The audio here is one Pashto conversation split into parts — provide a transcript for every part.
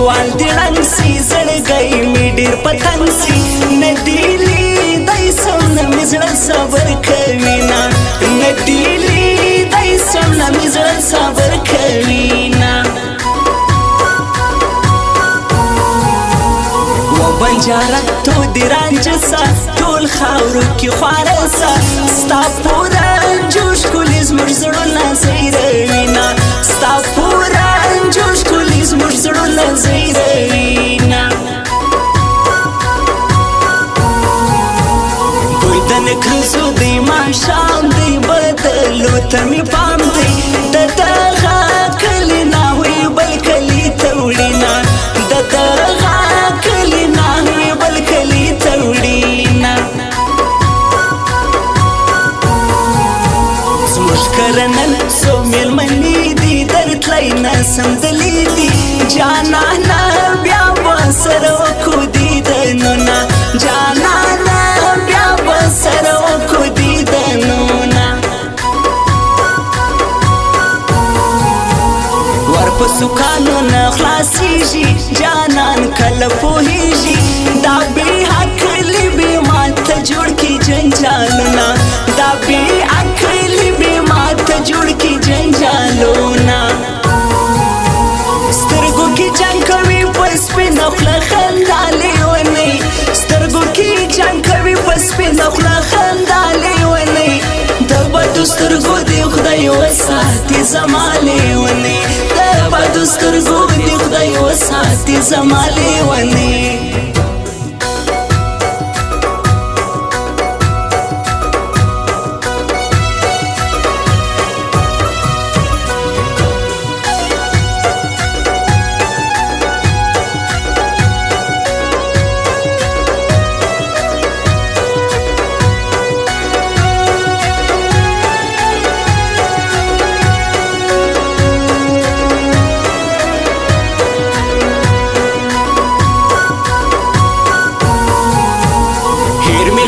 دیوال دی رنگ سی زړګی می ډیر پتنګ سی ندیلی دای سم نمی زړه صبر کوي نا ندیلی دای سم نمی زړه صبر کوي نا بنجارت تو دی رانجسا ټول خاورو کی خوارسا ستا پورا جوش کلی زموږ زړونه زیروینا ستا پورا جوش کلی زموږ زړونه زیروینا دوی د نکرزو دی ماښام دی بدلو ته می پام دی د دغه کلي نه وی بل کلي ته وړینا د دغه کلي نه وی بل کلي ته وړینا زموږ کرنل څو مېلمنې دي درتلی نسم دلی دي جانانه بیا به سره وکړو دیدنونه جانانه بیا به سره وکړو دیدنونه ورپسو کانو نه خلاصیږي جانان کله پوهیږي دا بې عقلي بې ماته جوړ کړي جنجالونه دا بې عقلي بې ماته جوړ کړي جنجالونه سترګو کې جنګ کوي په سپینه خوله خندا لیونۍ سترګو کې جنګ کوي په سپینه خوله خندا لیونۍ د بدو سترګو دې خدای وساتي زما لیونۍ د بدو سترګو دې خدای وساتي زما لیونۍ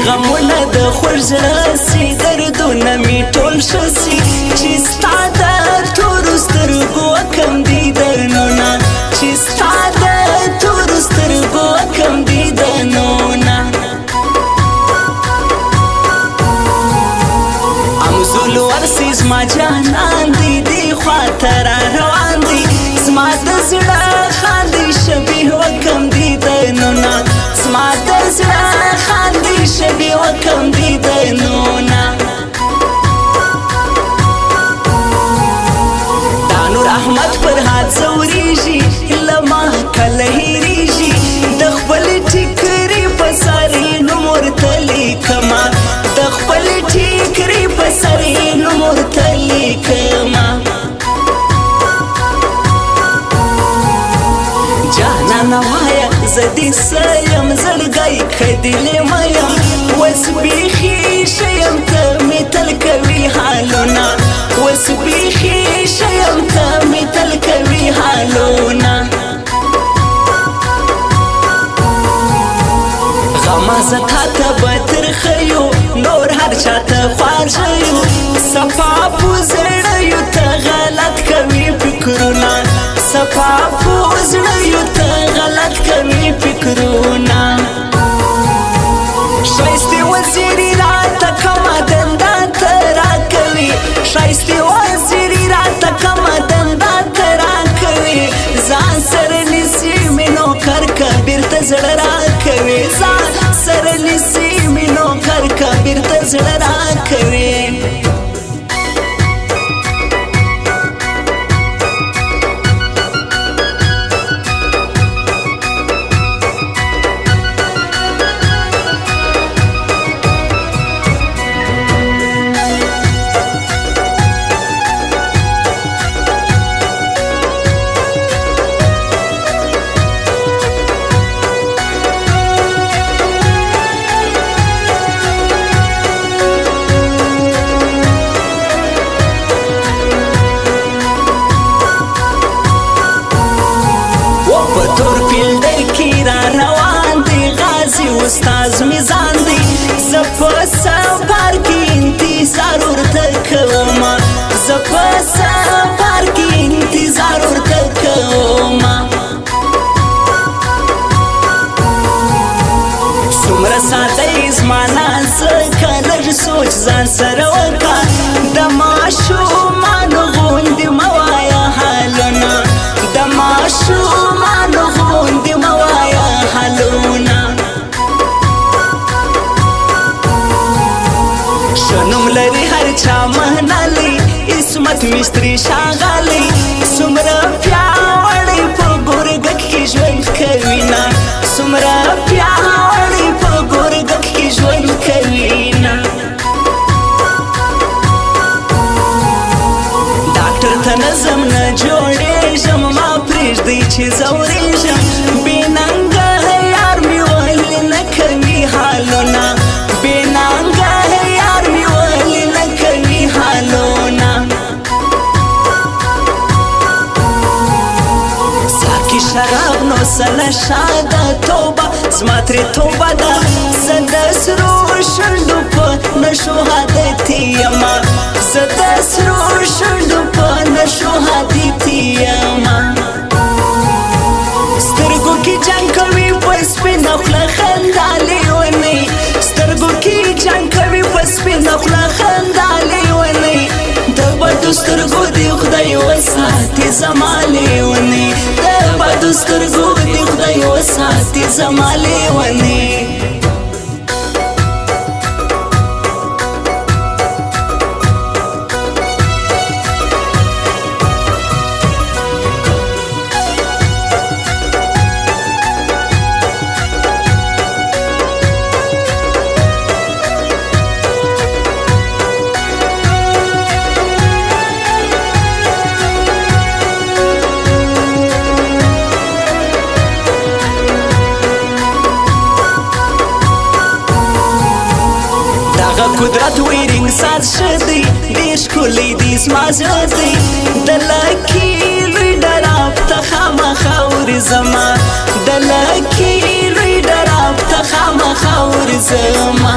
غمونه د خوږ زړه سي دردونه مې ټول ښه سي چې ستا د تورو سترګو کم دیدنونه چې ستا د تورو سترګو کم دیدنونه امزول ورسي زما جانان دی دی خواته را روان دی زما د زړه خاندي شبیه وکم دیدنونه زما د زړه خاندي شبیه وکم دیدنونه دا نور احمد پر هات زوریږي لما کله هېرېږي د خپل ټیکري په سر یې نوم ورته لیکمه د خپل ټیکري په سر یې نوم ورته لیکمه جانانه وایه زه دې څه یم زړګی کدلې مه یم اوس بیخي ښه یم ته مې تل کوي حالونه اوس بیخي ښه یم ته مې تل کوي حالونه غمه زه تا ته به ترخه یو نور هر چا ته خواږه یو صفا په زړه یو ته غلط کوي فکرونه صفا په زړه یو ته غلط کوي فکرونه ښایستې وزیري راته کومه دنده ته راکوي ښایستې وزیري راته کومه دنده ته راکوي ځان سره نیسي مې نوکر کبیر ته زړه راکوي ځان سره نیسي مې نوکر کبیر ته زړه راکوي سره وکا د ماشومانو غوندې موایا حالونه د ماشومانو غوندې موایا حالونه شنم لري هر چا منلی عصمت مستری شاغلی څومره پیاوړی په ګورګک کې ژوند کوي نه څومره پیاوړی په ګورګک کې ژوند کوي نه ډاکټر ته نظم نه جوړېږم ما پرېږدئ چې ځورېږم بې ننګه یار مې ولې نه کوي حالونه بې ننګه یار مې ولې نه کوي حالونه ساقي شراب نو سله شاده توبه زما ترې توبه ده زه د سرو شونډو په نشو عادتي یمه زه د سرو شونډو په نشو عادتي یمه سترګو کې جنګ کوي په سپینه خوله خندا لیونۍ سترګو کې جنګ کوي په سپینه خوله خندا لیونۍ د بدو سترګو دې خدای وساتي زما لیونۍ د بدو سترګو دې خدای وساتي زما لیونۍ قدرت ویرینګ ساز شدی ډېر ښکلی دی زما زړه دی د لکي لوی ډراب ته خامخا ورځمه د لکي لوی ډراب ته خامخا ورځمه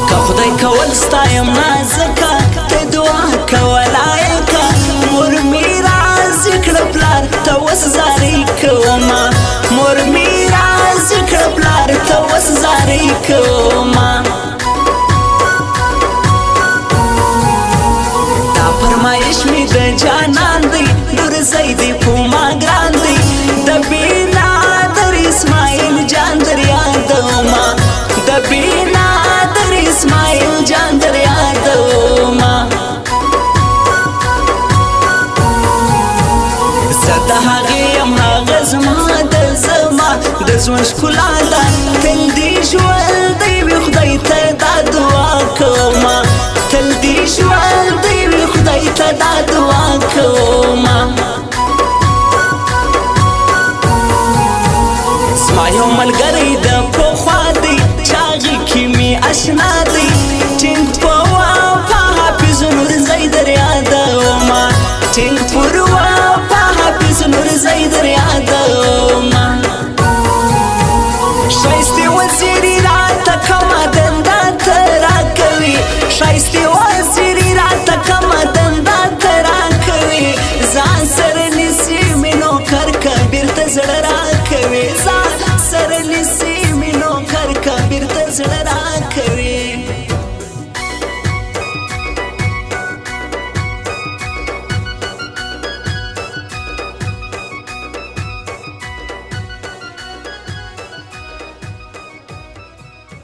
که خدای کول ستایم نازکه ته دعا کولایکه مور مې راضي کړه پلار ته اوس زارۍ کومه مور مې راضي کړه پلار ته اوس زارۍ کومه دا فرمایش مې د جانان دی نور زیدي په ما ګران دی د بېنادر اسماعیل جان در یادومه د بېنادر اسماعیل جان در یادومه زه د هغې یم هغه زما د ژوند ښکلا